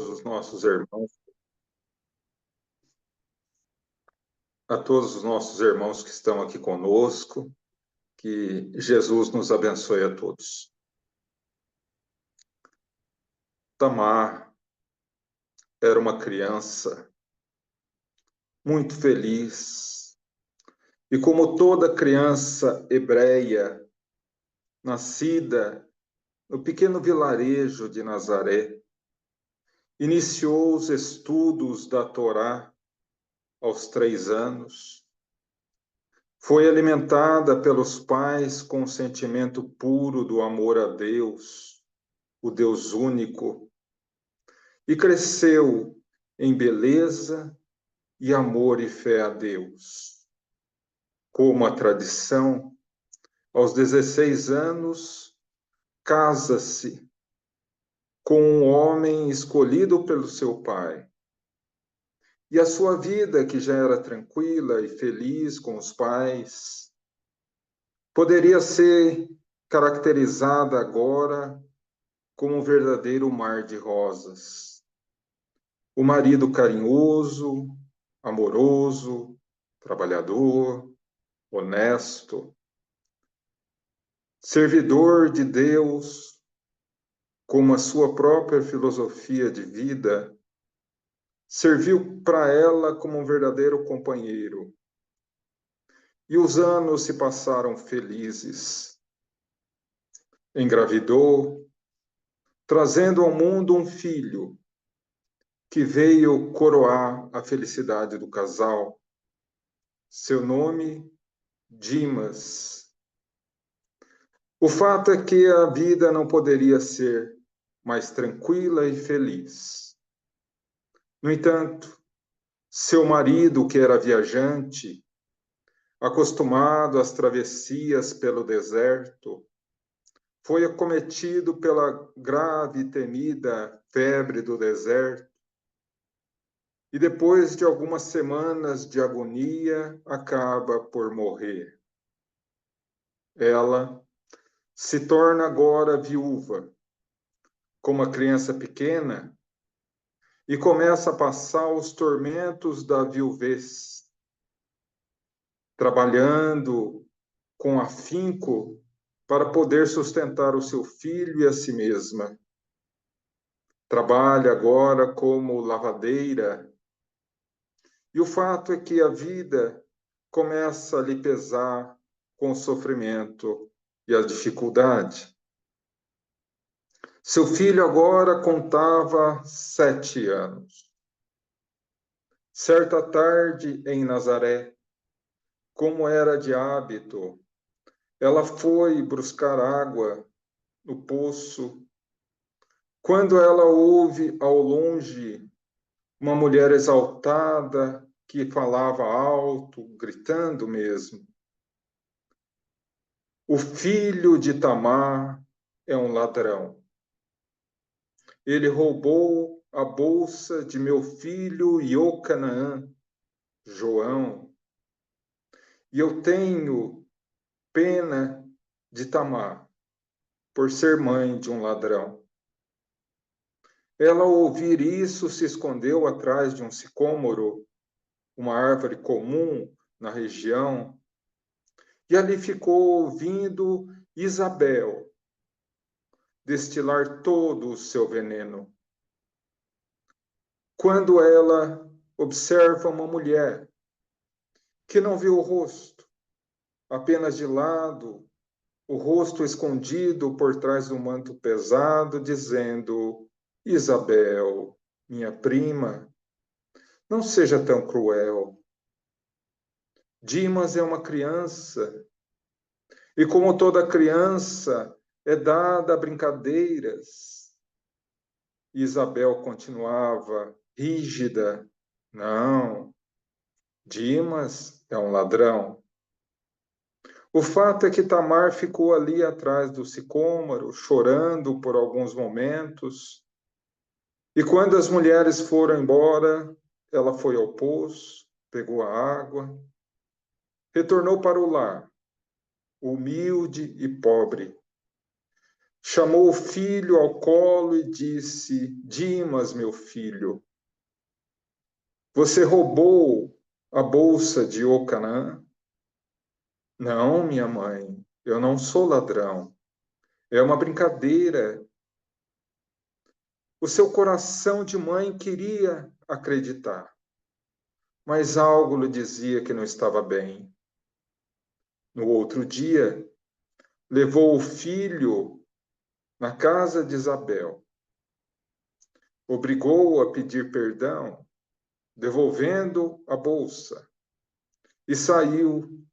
os nossos irmãos, a todos os nossos irmãos que estão aqui conosco, que Jesus nos abençoe a todos. Tamar era uma criança muito feliz e, como toda criança hebreia, nascida no pequeno vilarejo de Nazaré, iniciou os estudos da Torá aos 3 anos. Foi alimentada pelos pais com o sentimento puro do amor a Deus, o Deus único, e cresceu em beleza e amor e fé a Deus. Como a tradição, aos 16 anos, casa-se com um homem escolhido pelo seu pai. E a sua vida, que já era tranquila e feliz com os pais, poderia ser caracterizada agora como um verdadeiro mar de rosas. O marido carinhoso, amoroso, trabalhador, honesto, servidor de Deus, com a sua própria filosofia de vida, serviu para ela como um verdadeiro companheiro. E os anos se passaram felizes. Engravidou, trazendo ao mundo um filho que veio coroar a felicidade do casal. Seu nome, Dimas. O fato é que a vida não poderia ser mais tranquila e feliz. No entanto, seu marido, que era viajante, acostumado às travessias pelo deserto, foi acometido pela grave e temida febre do deserto e, depois de algumas semanas de agonia, acaba por morrer. Ela se torna agora viúva, com uma criança pequena, e começa a passar os tormentos da viuvez, trabalhando com afinco para poder sustentar o seu filho e a si mesma. Trabalha agora como lavadeira, e o fato é que a vida começa a lhe pesar com o sofrimento e a dificuldade. Seu filho agora contava 7 anos. Certa tarde em Nazaré, como era de hábito, ela foi buscar água no poço, quando ela ouve ao longe uma mulher exaltada que falava alto, gritando mesmo: "O filho de Tamar é um ladrão. Ele roubou a bolsa de meu filho Iocanaã, João, e eu tenho pena de Tamar, por ser mãe de um ladrão." Ela, ao ouvir isso, se escondeu atrás de um sicômoro, uma árvore comum na região, e ali ficou ouvindo Isabel destilar todo o seu veneno. Quando ela observa uma mulher que não viu o rosto, apenas de lado, o rosto escondido por trás do manto pesado, dizendo: "Isabel, minha prima, não seja tão cruel. Dimas é uma criança, e como toda criança, é dada a brincadeiras." Isabel continuava rígida: "Não, Dimas é um ladrão." O fato é que Tamar ficou ali atrás do sicômoro, chorando por alguns momentos, e quando as mulheres foram embora, ela foi ao poço, pegou a água, retornou para o lar, humilde e pobre, Chamou o filho ao colo e disse: Dimas, meu filho, você roubou a bolsa de Ocanã? Não, minha mãe, eu não sou ladrão. É uma brincadeira. O seu coração de mãe queria acreditar, mas algo lhe dizia que não estava bem. No outro dia, levou o filho na casa de Isabel, obrigou-o a pedir perdão, devolvendo a bolsa, e saiu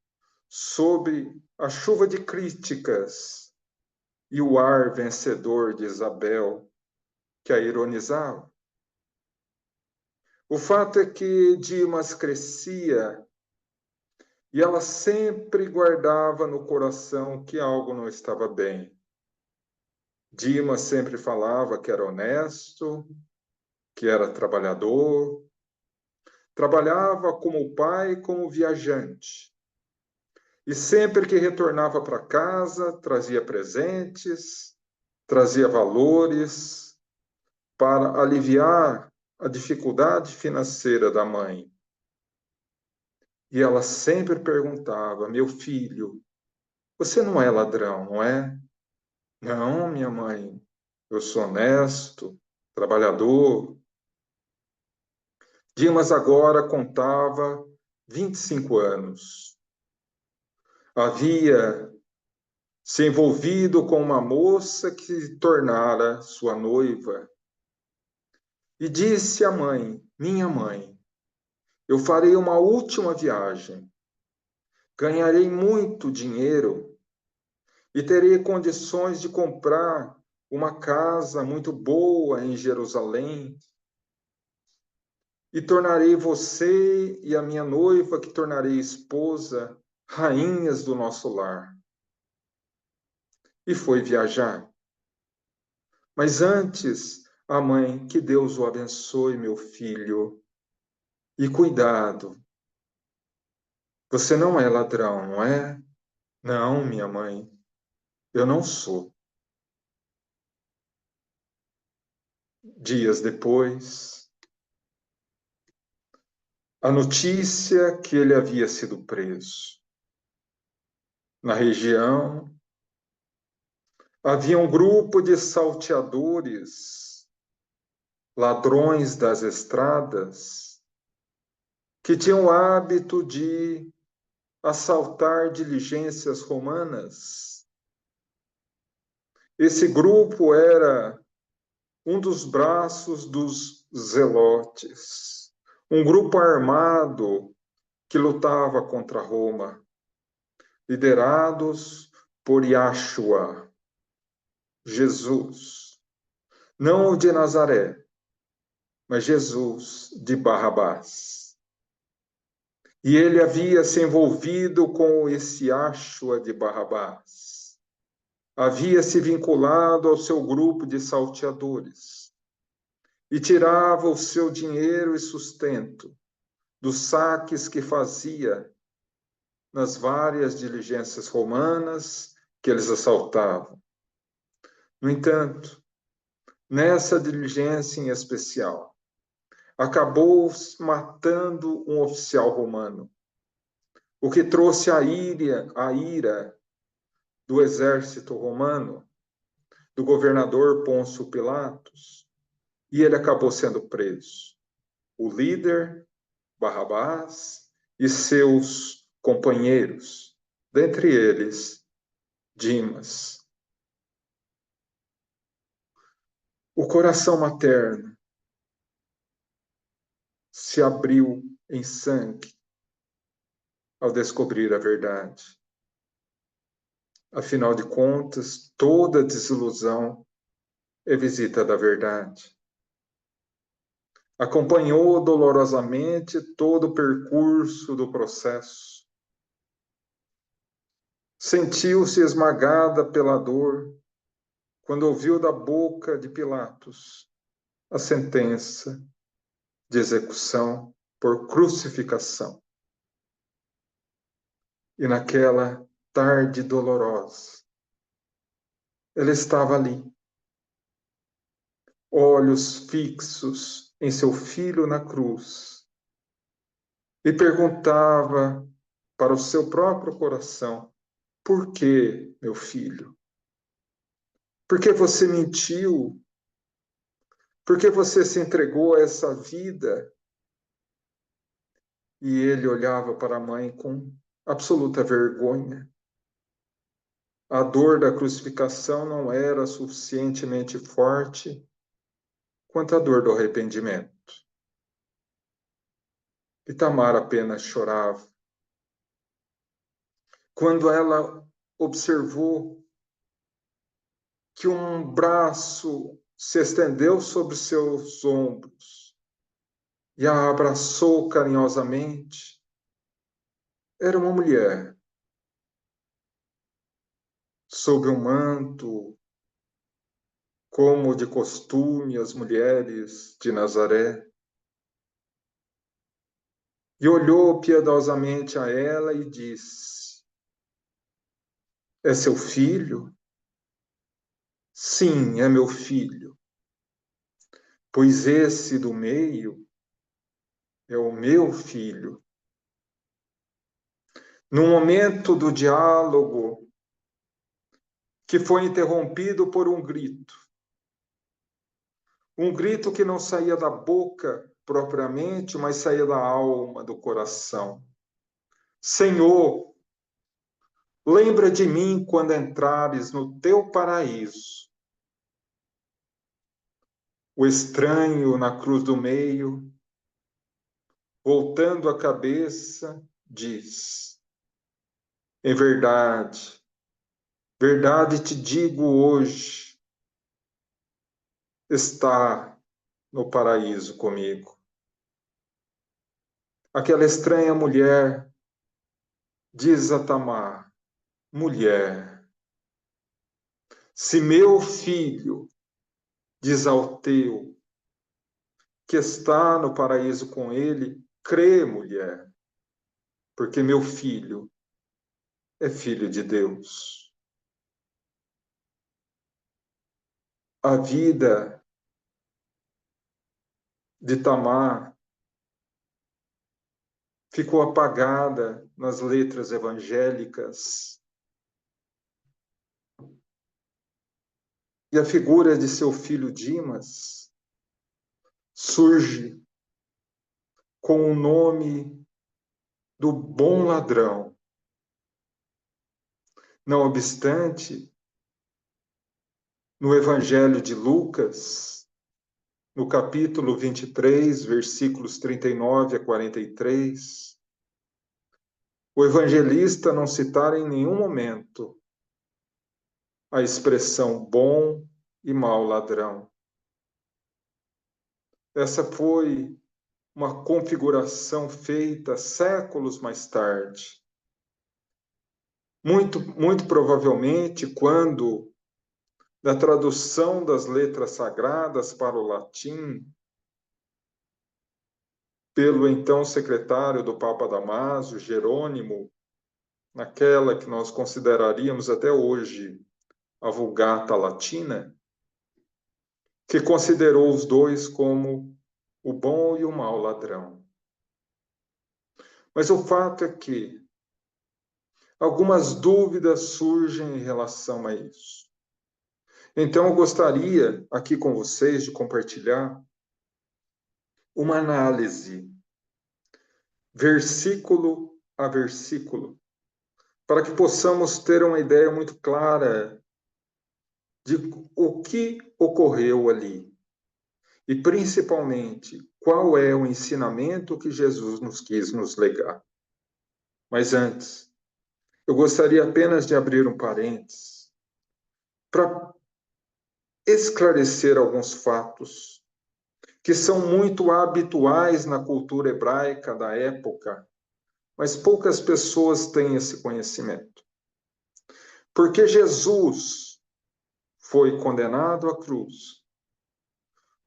sob a chuva de críticas e o ar vencedor de Isabel, que a ironizava. O fato é que Dimas crescia e ela sempre guardava no coração que algo não estava bem. Dimas sempre falava que era honesto, que era trabalhador, trabalhava como pai, como viajante. E sempre que retornava para casa, trazia presentes, trazia valores para aliviar a dificuldade financeira da mãe. E ela sempre perguntava: Meu filho, você não é ladrão, não é? Não, minha mãe, eu sou honesto, trabalhador. Dimas agora contava 25 anos. Havia se envolvido com uma moça que se tornara sua noiva. E disse à mãe: Minha mãe, eu farei uma última viagem. Ganharei muito dinheiro e terei condições de comprar uma casa muito boa em Jerusalém. E tornarei você e a minha noiva, que tornarei esposa, rainhas do nosso lar. E foi viajar. Mas antes, a mãe, que Deus o abençoe, meu filho. E cuidado, você não é ladrão, não é? Não, minha mãe, eu não sou. Dias depois, a notícia que ele havia sido preso. Na região, havia um grupo de salteadores, ladrões das estradas, que tinham o hábito de assaltar diligências romanas. Esse grupo era um dos braços dos zelotes, um grupo armado que lutava contra Roma, liderados por Yahshua, Jesus, não o de Nazaré, mas Jesus de Barrabás. E ele havia se envolvido com esse Yahshua de Barrabás. Havia se vinculado ao seu grupo de salteadores e tirava o seu dinheiro e sustento dos saques que fazia nas várias diligências romanas que eles assaltavam. No entanto, nessa diligência em especial, acabou matando um oficial romano, o que trouxe a ira do exército romano, do governador Pôncio Pilatos, e ele acabou sendo preso. O líder, Barrabás, e seus companheiros, dentre eles, Dimas. O coração materno se abriu em sangue ao descobrir a verdade. Afinal de contas, toda desilusão é visita da verdade. Acompanhou dolorosamente todo o percurso do processo. Sentiu-se esmagada pela dor quando ouviu da boca de Pilatos a sentença de execução por crucificação. E naquela tarde dolorosa, ela estava ali, olhos fixos em seu filho na cruz, e perguntava para o seu próprio coração: por que, meu filho? Por que você mentiu? Por que você se entregou a essa vida? E ele olhava para a mãe com absoluta vergonha. A dor da crucificação não era suficientemente forte quanto a dor do arrependimento. E Tamar apenas chorava. Quando ela observou que um braço se estendeu sobre seus ombros e a abraçou carinhosamente, era uma mulher, sob um manto, como de costume as mulheres de Nazaré, e olhou piedosamente a ela e disse: é seu filho? Sim, é meu filho, pois esse do meio é o meu filho. No momento do diálogo, que foi interrompido por um grito que não saía da boca propriamente, mas saía da alma, do coração. Senhor, lembra de mim quando entrares no teu paraíso. O estranho na cruz do meio, voltando a cabeça, diz: em verdade, verdade te digo hoje, está no paraíso comigo. Aquela estranha mulher diz a Tamar: mulher, se meu filho diz ao teu que está no paraíso com ele, crê, mulher, porque meu filho é filho de Deus. A vida de Tamar ficou apagada nas letras evangélicas e a figura de seu filho Dimas surge com o nome do bom ladrão. Não obstante, no Evangelho de Lucas, no capítulo 23, versículos 39 a 43, o evangelista não citará em nenhum momento a expressão bom e mau ladrão. Essa foi uma configuração feita séculos mais tarde. Muito provavelmente, quando, na tradução das letras sagradas para o latim, pelo então secretário do Papa Damásio, Jerônimo, naquela que nós consideraríamos até hoje a Vulgata Latina, que considerou os dois como o bom e o mau ladrão. Mas o fato é que algumas dúvidas surgem em relação a isso. Então, eu gostaria aqui com vocês de compartilhar uma análise, versículo a versículo, para que possamos ter uma ideia muito clara de o que ocorreu ali e, principalmente, qual é o ensinamento que Jesus nos quis nos legar. Mas antes, eu gostaria apenas de abrir um parênteses para esclarecer alguns fatos que são muito habituais na cultura hebraica da época, mas poucas pessoas têm esse conhecimento. Porque Jesus foi condenado à cruz,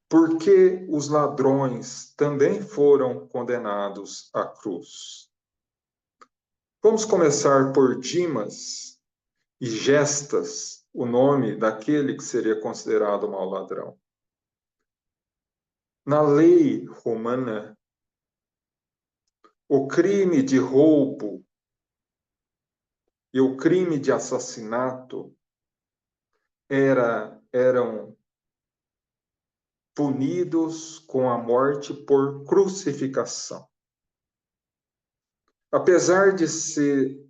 porque os ladrões também foram condenados à cruz. Vamos começar por Dimas e Gestas, o nome daquele que seria considerado mau ladrão. Na lei romana, o crime de roubo e o crime de assassinato eram punidos com a morte por crucificação. Apesar de ser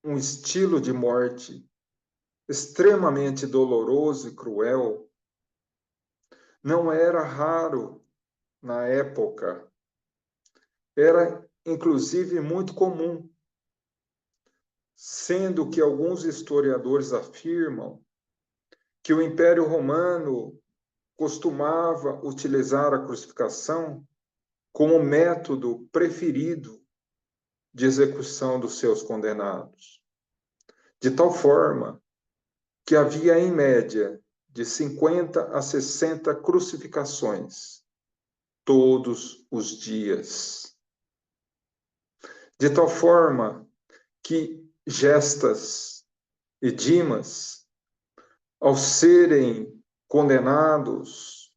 um estilo de morte extremamente doloroso e cruel, não era raro na época. Era, inclusive, muito comum, sendo que alguns historiadores afirmam que o Império Romano costumava utilizar a crucificação como método preferido de execução dos seus condenados, de tal forma que havia, em média, de 50 a 60 crucificações todos os dias. De tal forma que Gestas e Dimas, ao serem condenados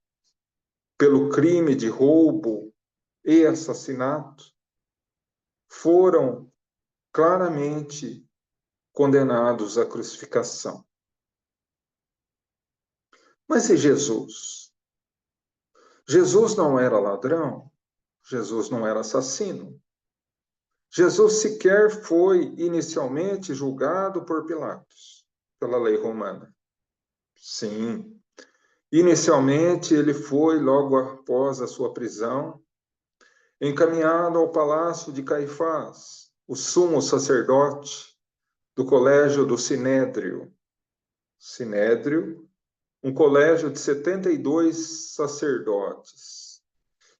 pelo crime de roubo e assassinato, foram claramente condenados à crucificação. Mas e Jesus? Jesus não era ladrão, Jesus não era assassino. Jesus sequer foi inicialmente julgado por Pilatos, pela lei romana. Sim, inicialmente ele foi, logo após a sua prisão, encaminhado ao palácio de Caifás, o sumo sacerdote do colégio do Sinédrio. Sinédrio, um colégio de 72 sacerdotes,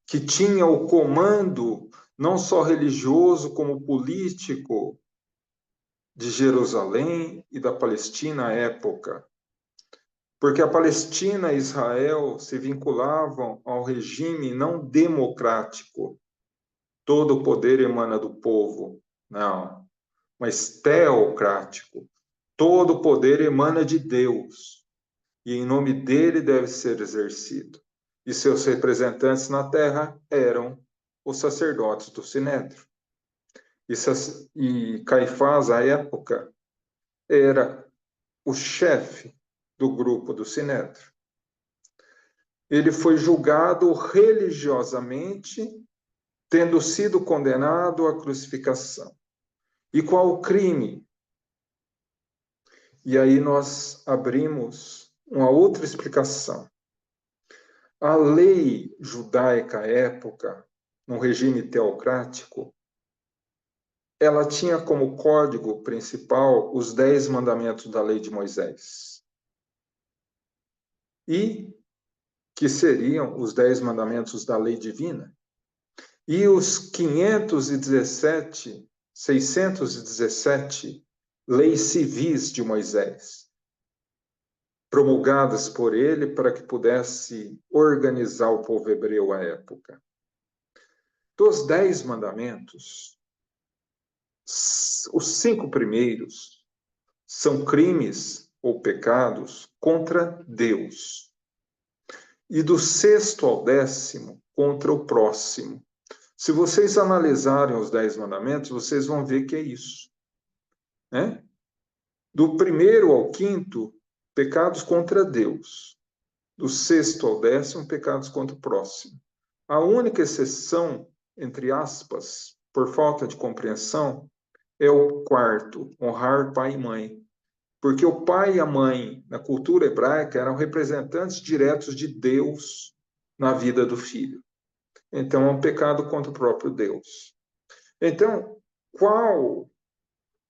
que tinha o comando não só religioso como político de Jerusalém e da Palestina à época, porque a Palestina e Israel se vinculavam ao regime não democrático. Todo o poder emana do povo. Não, mas teocrático. Todo o poder emana de Deus, e em nome dele deve ser exercido. E seus representantes na terra eram os sacerdotes do Sinédrio. E Caifás, à época, era o chefe do grupo do Sinédrio. Ele foi julgado religiosamente, tendo sido condenado à crucificação. E qual o crime? E aí nós abrimos uma outra explicação. A lei judaica à época, no regime teocrático, ela tinha como código principal os 10 mandamentos da lei de Moisés. E que seriam os 10 mandamentos da lei divina. E os 617 leis civis de Moisés, promulgadas por ele para que pudesse organizar o povo hebreu à época. Dos 10 mandamentos, os 5 primeiros são crimes ou pecados contra Deus. E do 6º ao 10º, contra o próximo. Se vocês analisarem os 10 mandamentos, vocês vão ver que é isso. Né? Do 1º ao 5º, pecados contra Deus. Do 6º ao 10º, pecados contra o próximo. A única exceção, entre aspas, por falta de compreensão, é o 4º, honrar pai e mãe. Porque o pai e a mãe, na cultura hebraica, eram representantes diretos de Deus na vida do filho. Então, é um pecado contra o próprio Deus. Então, qual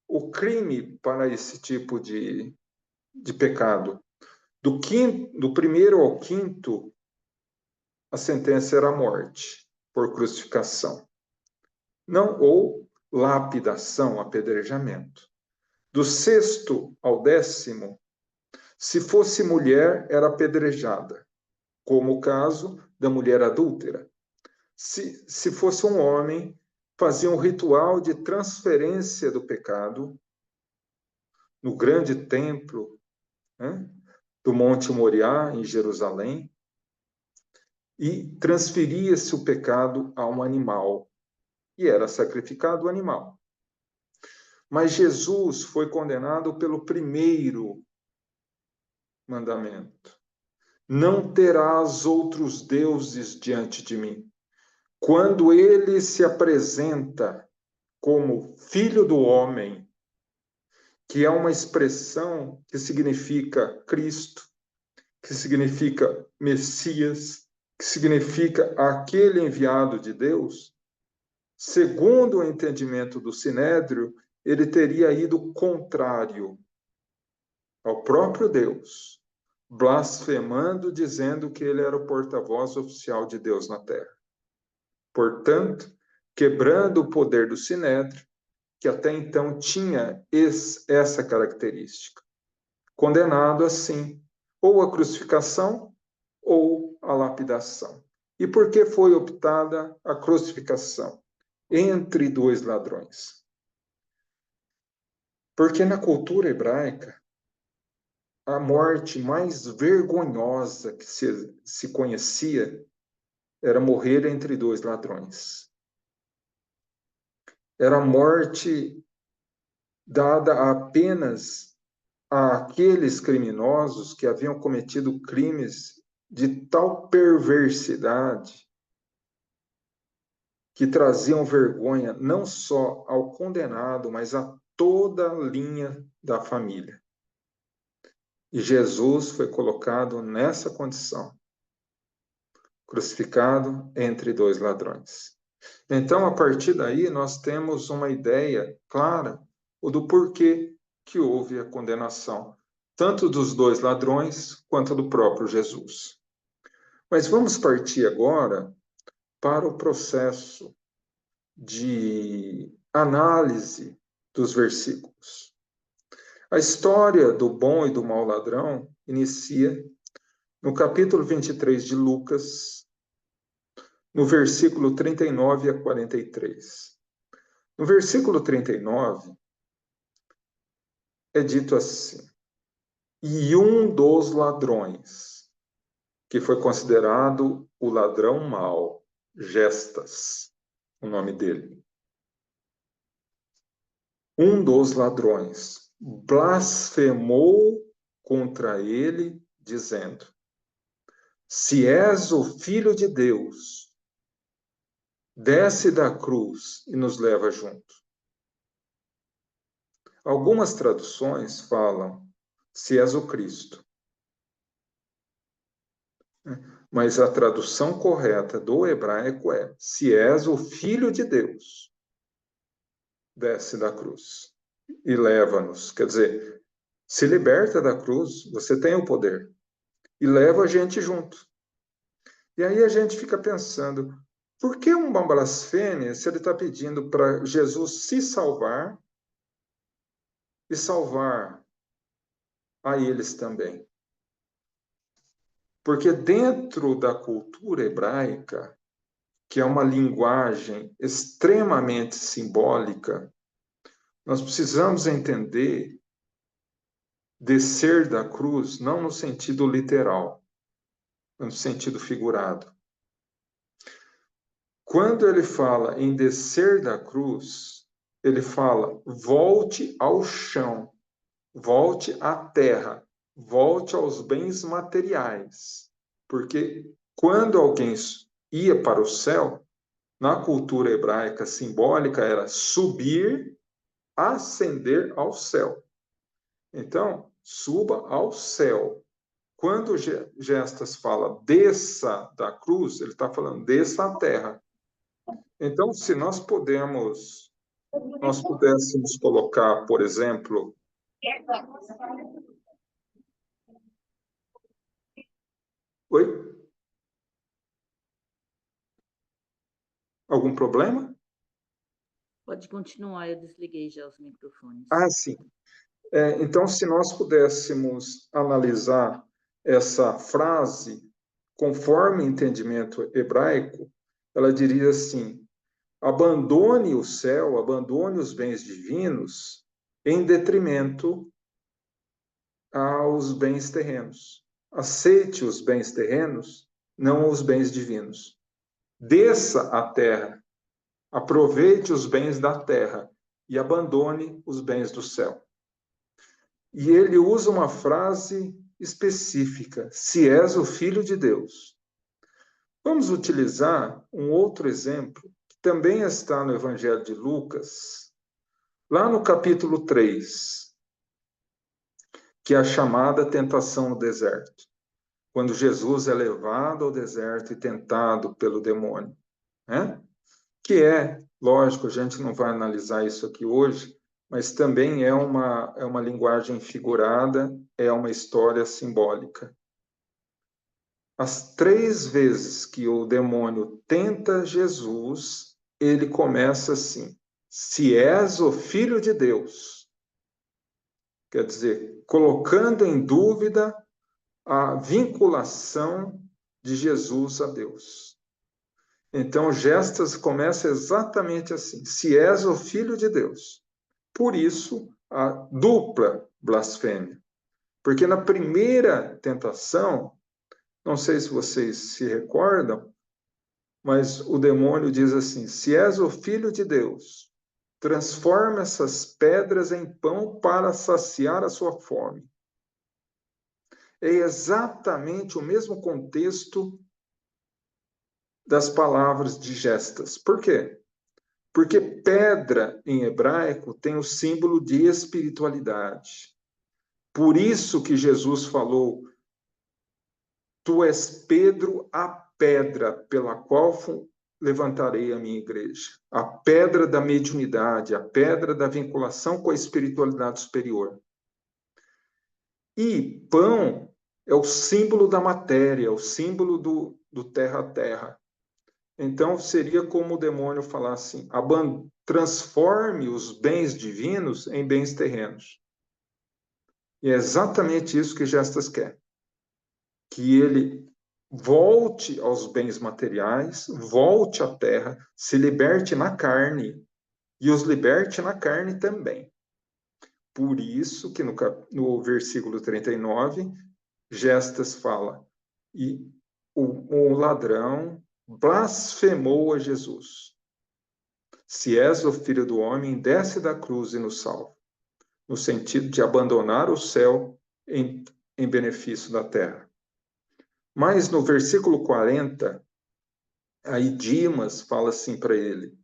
o crime para esse tipo de pecado? Do 1º ao 5º, a sentença era a morte por crucificação. Não, ou lapidação, apedrejamento. Do 6º ao 10º, se fosse mulher, era apedrejada, como o caso da mulher adúltera. Se fosse um homem, fazia um ritual de transferência do pecado no grande templo né, do Monte Moriá, em Jerusalém, e transferia-se o pecado a um animal, e era sacrificado o animal. Mas Jesus foi condenado pelo primeiro mandamento: não terás outros deuses diante de mim. Quando ele se apresenta como Filho do Homem, que é uma expressão que significa Cristo, que significa Messias, que significa aquele enviado de Deus, segundo o entendimento do Sinédrio, ele teria ido contrário ao próprio Deus, blasfemando, dizendo que ele era o porta-voz oficial de Deus na terra. Portanto, quebrando o poder do Sinédrio, que até então tinha essa característica. Condenado assim, ou à crucificação ou à lapidação. E por que foi optada a crucificação entre dois ladrões? Porque na cultura hebraica, a morte mais vergonhosa que se conhecia era morrer entre dois ladrões. Era a morte dada apenas àqueles criminosos que haviam cometido crimes de tal perversidade que traziam vergonha não só ao condenado, mas a toda a linha da família. E Jesus foi colocado nessa condição, crucificado entre dois ladrões. Então, a partir daí, nós temos uma ideia clara do porquê que houve a condenação, tanto dos dois ladrões quanto do próprio Jesus. Mas vamos partir agora para o processo de análise dos versículos. A história do bom e do mau ladrão inicia no capítulo 23 de Lucas, no versículo 39 a 43. No versículo 39, é dito assim: e um dos ladrões, que foi considerado o ladrão mau, Gestas, o nome dele. Um dos ladrões blasfemou contra ele, dizendo: se és o Filho de Deus, desce da cruz e nos leva junto. Algumas traduções falam: se és o Cristo. Mas a tradução correta do hebraico é: se és o Filho de Deus, desce da cruz e leva-nos. Quer dizer, se liberta da cruz, você tem o poder, e leva a gente junto. E aí a gente fica pensando, por que uma blasfêmia se ele está pedindo para Jesus se salvar e salvar a eles também? Porque dentro da cultura hebraica, que é uma linguagem extremamente simbólica, nós precisamos entender descer da cruz não no sentido literal, mas no sentido figurado. Quando ele fala em descer da cruz, ele fala: volte ao chão, volte à terra, volte aos bens materiais. Porque quando alguém ia para o céu, na cultura hebraica simbólica era subir, ascender ao céu. Então, suba ao céu. Quando Gestas fala desça da cruz, ele está falando desça à terra. Então, se nós pudéssemos colocar, por exemplo, oi? Algum problema? Pode continuar, eu desliguei já os microfones. Ah, sim. Então, se nós pudéssemos analisar essa frase conforme o entendimento hebraico, ela diria assim: abandone o céu, abandone os bens divinos em detrimento aos bens terrenos. Aceite os bens terrenos, não os bens divinos. Desça à terra, aproveite os bens da terra e abandone os bens do céu. E ele usa uma frase específica: se és o Filho de Deus. Vamos utilizar um outro exemplo, que também está no Evangelho de Lucas, lá no capítulo 3, que é a chamada tentação no deserto, quando Jesus é levado ao deserto e tentado pelo demônio, né? Que é, lógico, a gente não vai analisar isso aqui hoje, mas também é uma linguagem figurada, é uma história simbólica. As 3 vezes que o demônio tenta Jesus, ele começa assim: se és o Filho de Deus. Quer dizer, colocando em dúvida a vinculação de Jesus a Deus. Então, Gestas começa exatamente assim: se és o Filho de Deus. Por isso, a dupla blasfêmia. Porque na primeira tentação, não sei se vocês se recordam, mas o demônio diz assim: se és o Filho de Deus, transforma essas pedras em pão para saciar a sua fome. É exatamente o mesmo contexto das palavras de Gestas. Por quê? Porque pedra em hebraico tem o símbolo de espiritualidade. Por isso que Jesus falou: tu és Pedro, a pedra pela qual levantarei a minha igreja. A pedra da mediunidade, a pedra da vinculação com a espiritualidade superior. E pão é o símbolo da matéria, o símbolo do terra a terra. Então, seria como o demônio falar assim: transforme os bens divinos em bens terrenos. E é exatamente isso que Gestas quer. Que ele volte aos bens materiais, volte à terra, se liberte na carne e os liberte na carne também. Por isso que no versículo 39, Gestas fala: e o ladrão blasfemou a Jesus. Se és o Filho do Homem, desce da cruz e nos salva. No sentido de abandonar o céu em benefício da terra. Mas no versículo 40, aí Dimas fala assim para ele: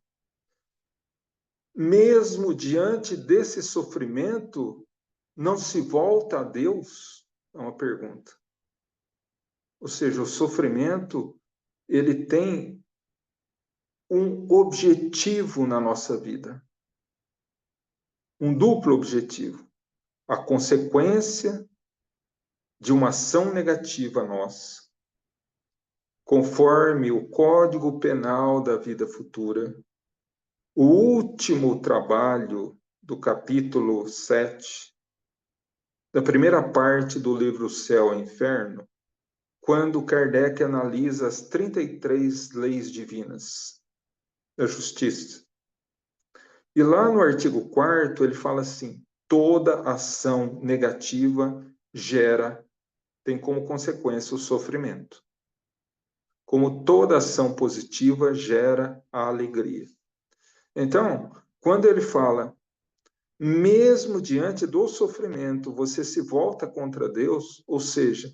mesmo diante desse sofrimento, não se volta a Deus? É uma pergunta. Ou seja, o sofrimento, ele tem um objetivo na nossa vida. Um duplo objetivo. A consequência de uma ação negativa nossa, conforme o Código Penal da vida futura. O último trabalho do capítulo 7, da primeira parte do livro Céu e Inferno, quando Kardec analisa as 33 leis divinas da justiça. E lá no artigo 4º, ele fala assim: toda ação negativa tem como consequência o sofrimento. Como toda ação positiva gera a alegria. Então, quando ele fala, mesmo diante do sofrimento, você se volta contra Deus, ou seja,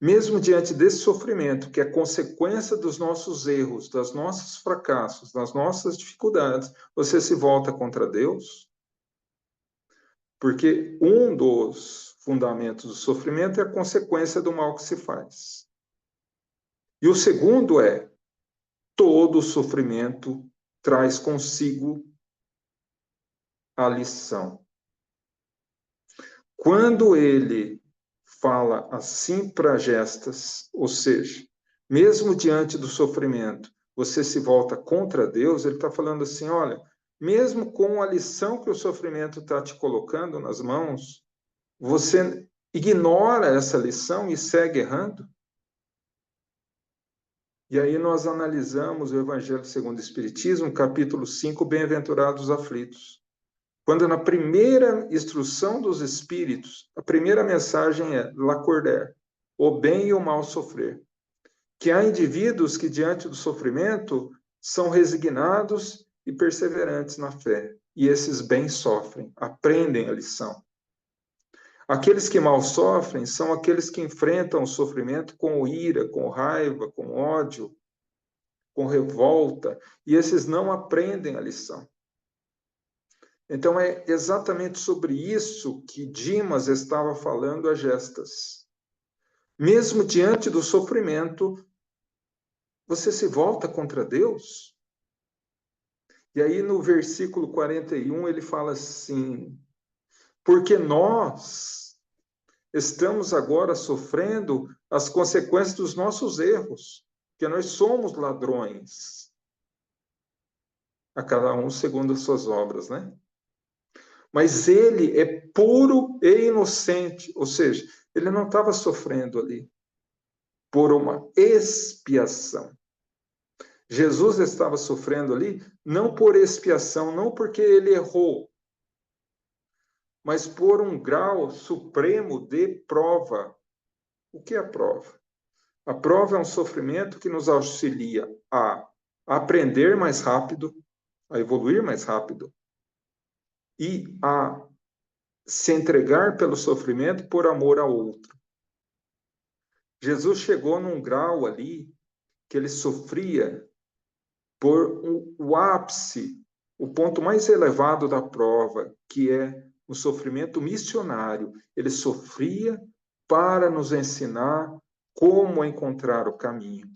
mesmo diante desse sofrimento, que é consequência dos nossos erros, dos nossos fracassos, das nossas dificuldades, você se volta contra Deus? Porque um dos fundamentos do sofrimento é a consequência do mal que se faz. E o segundo é: todo sofrimento traz consigo a lição. Quando ele fala assim para Gestas, ou seja, mesmo diante do sofrimento, você se volta contra Deus, ele está falando assim: olha, mesmo com a lição que o sofrimento está te colocando nas mãos, você ignora essa lição e segue errando? E aí nós analisamos o Evangelho segundo o Espiritismo, capítulo 5, Bem-aventurados os aflitos. Quando na primeira instrução dos Espíritos, a primeira mensagem é l'accorder, o bem e o mal sofrer. Que há indivíduos que, diante do sofrimento, são resignados e perseverantes na fé. E esses bem sofrem, aprendem a lição. Aqueles que mal sofrem são aqueles que enfrentam o sofrimento com ira, com raiva, com ódio, com revolta, e esses não aprendem a lição. Então é exatamente sobre isso que Dimas estava falando a Gestas. Mesmo diante do sofrimento, você se volta contra Deus? E aí no versículo 41 ele fala assim: porque nós estamos agora sofrendo as consequências dos nossos erros, que nós somos ladrões, a cada um segundo as suas obras, né? Mas ele é puro e inocente, ou seja, ele não estava sofrendo ali por uma expiação. Jesus estava sofrendo ali não por expiação, não porque ele errou, mas por um grau supremo de prova. O que é a prova? A prova é um sofrimento que nos auxilia a aprender mais rápido, a evoluir mais rápido e a se entregar pelo sofrimento por amor ao outro. Jesus chegou num grau ali que ele sofria por o ápice, o ponto mais elevado da prova, que é o sofrimento missionário. Ele sofria para nos ensinar como encontrar o caminho.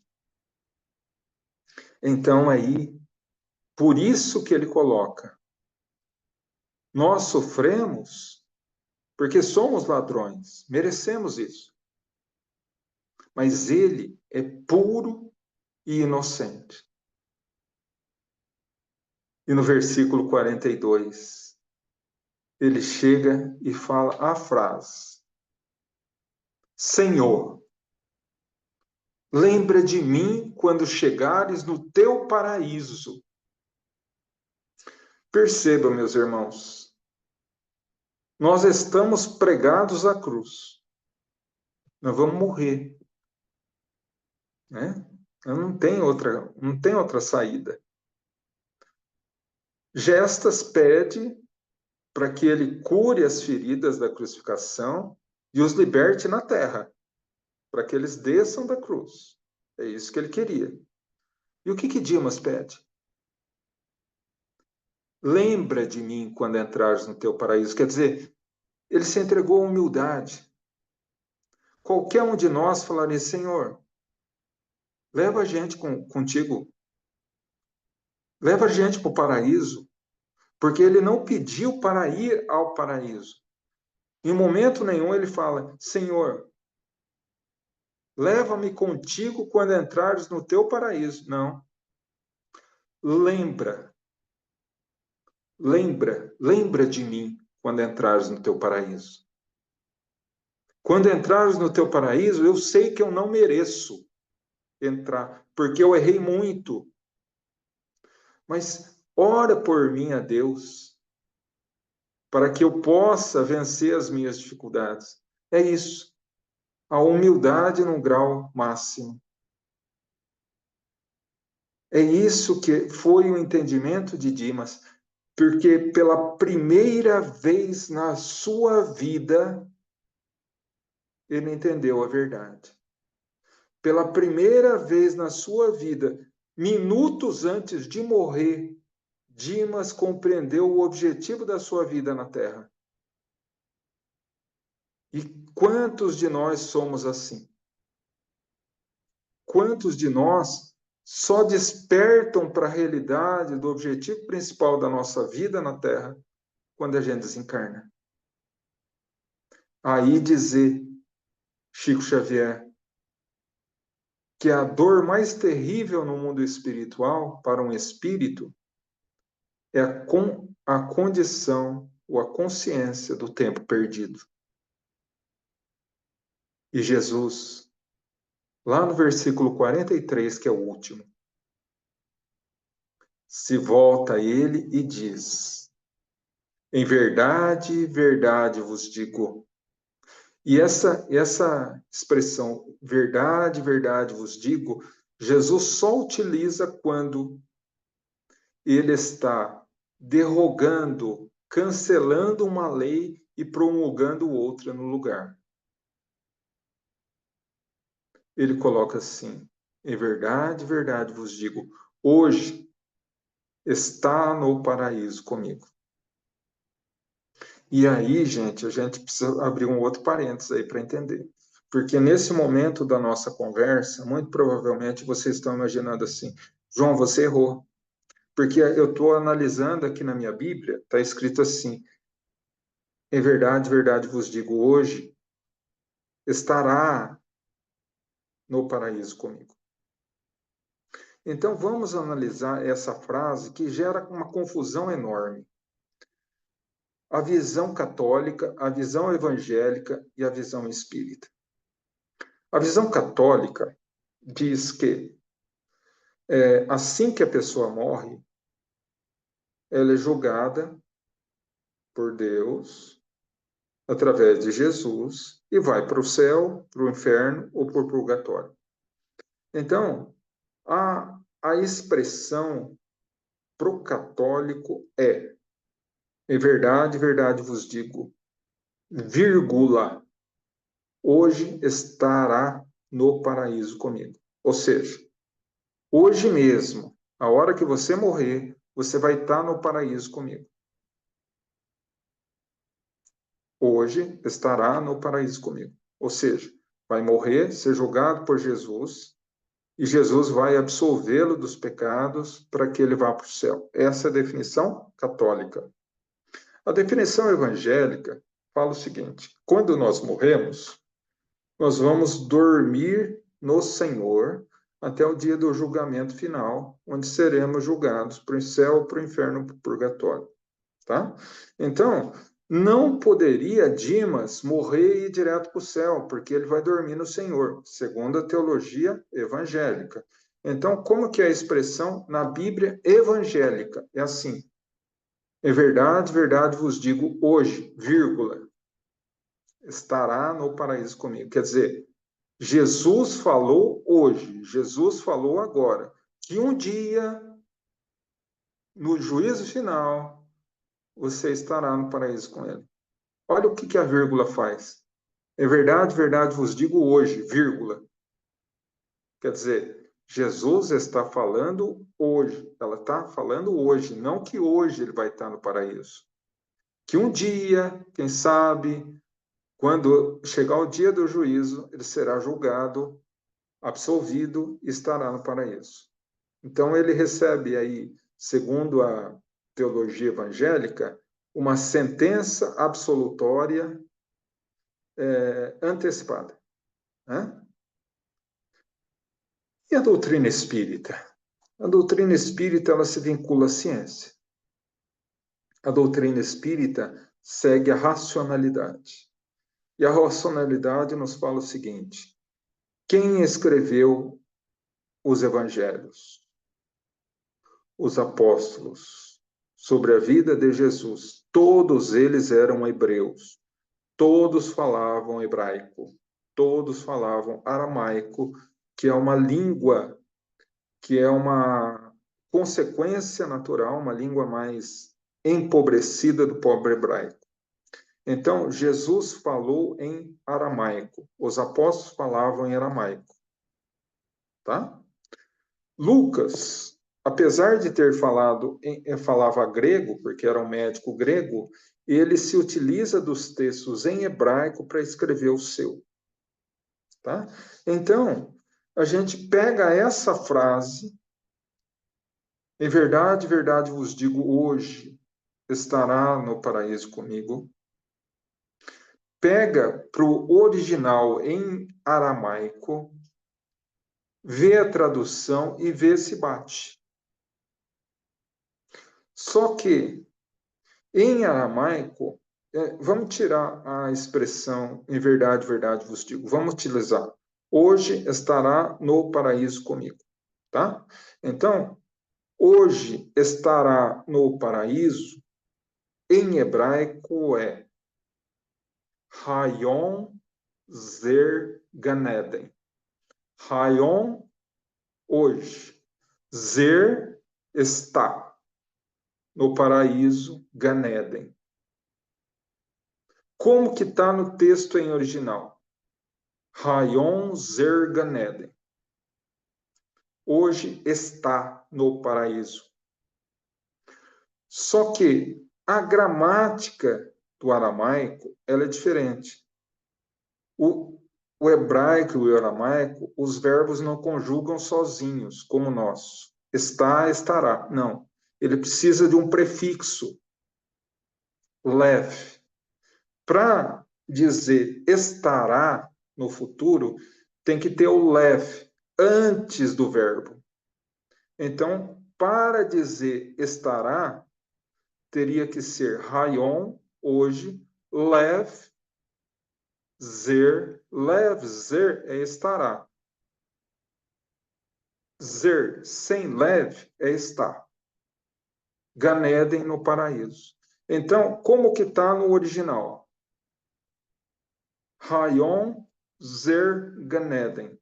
Então, aí, por isso que ele coloca: nós sofremos porque somos ladrões, merecemos isso. Mas ele é puro e inocente. E no versículo 42, ele chega e fala a frase: Senhor, lembra de mim quando chegares no teu paraíso. Perceba, meus irmãos, nós estamos pregados à cruz. Nós vamos morrer, né? Não tem outra saída. Gestas pede para que ele cure as feridas da crucificação e os liberte na terra, para que eles desçam da cruz. É isso que ele queria. E o que Dimas pede? Lembra de mim quando entrares no teu paraíso. Quer dizer, ele se entregou à humildade. Qualquer um de nós falaria: Senhor, leva a gente contigo. Leva a gente para o paraíso. Porque ele não pediu para ir ao paraíso. Em momento nenhum ele fala: Senhor, leva-me contigo quando entrares no teu paraíso. Não. Lembra de mim quando entrares no teu paraíso. Quando entrares no teu paraíso, eu sei que eu não mereço entrar, porque eu errei muito. Mas ora por mim a Deus, para que eu possa vencer as minhas dificuldades. É isso. A humildade no grau máximo. É isso que foi o entendimento de Dimas, porque pela primeira vez na sua vida, ele entendeu a verdade. Pela primeira vez na sua vida, minutos antes de morrer, Dimas compreendeu o objetivo da sua vida na Terra. E quantos de nós somos assim? Quantos de nós só despertam para a realidade do objetivo principal da nossa vida na Terra quando a gente desencarna? Aí dizer, Chico Xavier, que a dor mais terrível no mundo espiritual para um espírito é a condição ou a consciência do tempo perdido. E Jesus, lá no versículo 43, que é o último, se volta a ele e diz: Em verdade, verdade vos digo. E essa expressão, verdade, verdade vos digo, Jesus só utiliza quando ele está derrogando, cancelando uma lei e promulgando outra no lugar. Ele coloca assim: em verdade, verdade vos digo, hoje está no paraíso comigo. E aí, gente, a gente precisa abrir um outro parênteses aí para entender. Porque nesse momento da nossa conversa, muito provavelmente vocês estão imaginando assim: João, você errou. Porque eu estou analisando aqui na minha Bíblia, está escrito assim: em verdade, verdade vos digo, hoje estará no paraíso comigo. Então vamos analisar essa frase que gera uma confusão enorme. A visão católica, a visão evangélica e a visão espírita. A visão católica diz que assim que a pessoa morre, ela é julgada por Deus através de Jesus e vai para o céu, para o inferno ou para o purgatório. Então, a expressão para o católico é: em verdade, verdade vos digo, vírgula, hoje estará no paraíso comigo. Ou seja, hoje mesmo, a hora que você morrer, você vai estar no paraíso comigo. Hoje estará no paraíso comigo. Ou seja, vai morrer, ser julgado por Jesus, e Jesus vai absolvê-lo dos pecados para que ele vá para o céu. Essa é a definição católica. A definição evangélica fala o seguinte: quando nós morremos, nós vamos dormir no Senhor até o dia do julgamento final, onde seremos julgados para o céu, para o inferno, para o purgatório. Tá? Então, não poderia Dimas morrer e ir direto para o céu, porque ele vai dormir no Senhor, segundo a teologia evangélica. Então, como que é a expressão na Bíblia evangélica? É assim: em verdade, verdade vos digo hoje, vírgula, estará no paraíso comigo. Quer dizer, Jesus falou hoje, Jesus falou agora, que um dia, no juízo final, você estará no paraíso com ele. Olha o que a vírgula faz. É verdade, verdade vos digo hoje, vírgula. Quer dizer, Jesus está falando hoje, ela está falando hoje, não que hoje ele vai estar no paraíso. Que um dia, quem sabe, quando chegar o dia do juízo, ele será julgado, absolvido e estará no paraíso. Então, ele recebe aí, segundo a teologia evangélica, uma sentença absolutória antecipada. Né? E a doutrina espírita? A doutrina espírita ela se vincula à ciência. A doutrina espírita segue a racionalidade. E a racionalidade nos fala o seguinte: quem escreveu os evangelhos? Os apóstolos. Sobre a vida de Jesus. Todos eles eram hebreus. Todos falavam hebraico. Todos falavam aramaico, que é uma língua, que é uma consequência natural, uma língua mais empobrecida do pobre hebraico. Então, Jesus falou em aramaico. Os apóstolos falavam em aramaico. Tá? Lucas, apesar de ter falava grego, porque era um médico grego, ele se utiliza dos textos em hebraico para escrever o seu. Tá? Então, a gente pega essa frase: em verdade, verdade vos digo, hoje estará no paraíso comigo. Pega para o original em aramaico, vê a tradução e vê se bate. Só que, em aramaico, vamos tirar a expressão em verdade, verdade vos digo. Vamos utilizar: hoje estará no paraíso comigo. Tá? Então, hoje estará no paraíso, em hebraico é Hayon Zer Ganeden. Hayon, hoje. Zer, está. No paraíso, Ganeden. Como que está no texto em original? Hayon Zer Ganeden. Hoje está no paraíso. Só que a gramática do aramaico ela é diferente. O hebraico e o aramaico, os verbos não conjugam sozinhos, como o nosso. Está, estará. Não. Ele precisa de um prefixo, lev. Para dizer estará no futuro, tem que ter o lev antes do verbo. Então, para dizer estará, teria que ser Hayon, hoje, lev, zer é estará. Zer, sem lev, é estar. Ganeden, no paraíso. Então, como que está no original? Hayon, zer, Ganeden.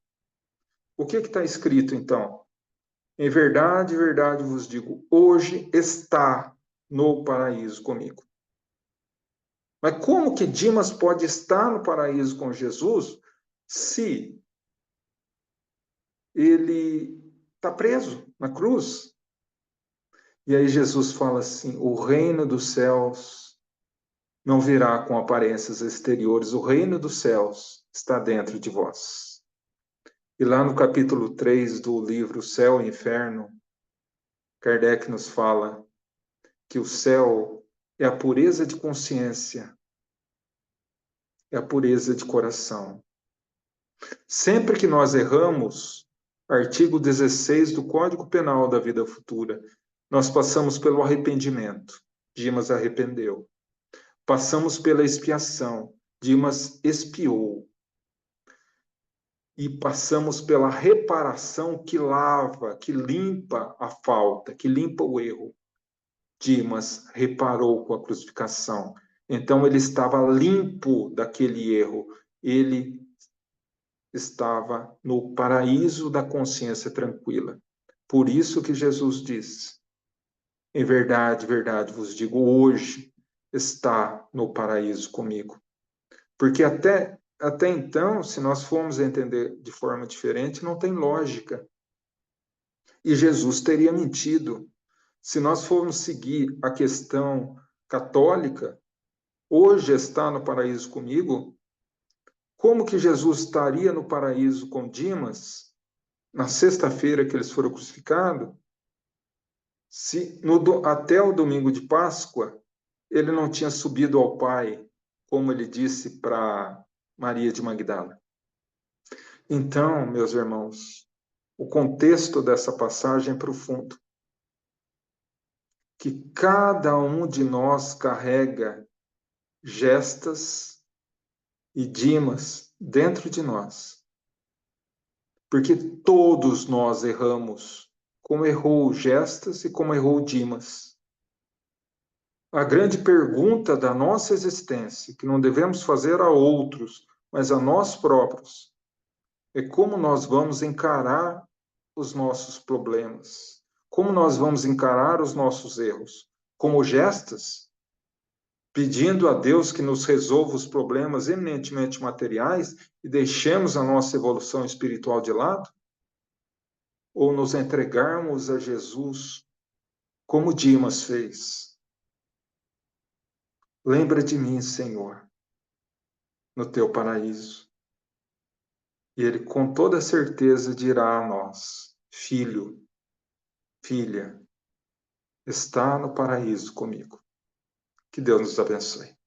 O que está escrito, então? Em verdade, verdade vos digo, hoje está no paraíso comigo. Mas como que Dimas pode estar no paraíso com Jesus se ele está preso na cruz? E aí Jesus fala assim: o reino dos céus não virá com aparências exteriores, o reino dos céus está dentro de vós. E lá no capítulo 3 do livro Céu e Inferno, Kardec nos fala que o céu é a pureza de consciência, é a pureza de coração. Sempre que nós erramos, artigo 16 do Código Penal da Vida Futura, nós passamos pelo arrependimento. Dimas arrependeu. Passamos pela expiação. Dimas expiou. E passamos pela reparação que lava, que limpa a falta, que limpa o erro. Dimas reparou com a crucificação. Então ele estava limpo daquele erro. Ele estava no paraíso da consciência tranquila. Por isso que Jesus disse: em verdade, verdade vos digo, hoje está no paraíso comigo. Porque até então, se nós formos entender de forma diferente, não tem lógica. E Jesus teria mentido. Se nós formos seguir a questão católica, hoje está no paraíso comigo, como que Jesus estaria no paraíso com Dimas na sexta-feira que eles foram crucificados, se até o domingo de Páscoa ele não tinha subido ao Pai, como ele disse para Maria de Magdala? Então, meus irmãos, o contexto dessa passagem é profundo. Que cada um de nós carrega gestas e Dimas dentro de nós. Porque todos nós erramos, como errou Gestas e como errou Dimas. A grande pergunta da nossa existência, que não devemos fazer a outros, mas a nós próprios, é como nós vamos encarar os nossos problemas, como nós vamos encarar os nossos erros. Como Gestas, pedindo a Deus que nos resolva os problemas eminentemente materiais e deixemos a nossa evolução espiritual de lado? Ou nos entregarmos a Jesus como Dimas fez? Lembra de mim, Senhor, no teu paraíso. E ele com toda certeza dirá a nós: filho, filha, está no paraíso comigo. Que Deus nos abençoe.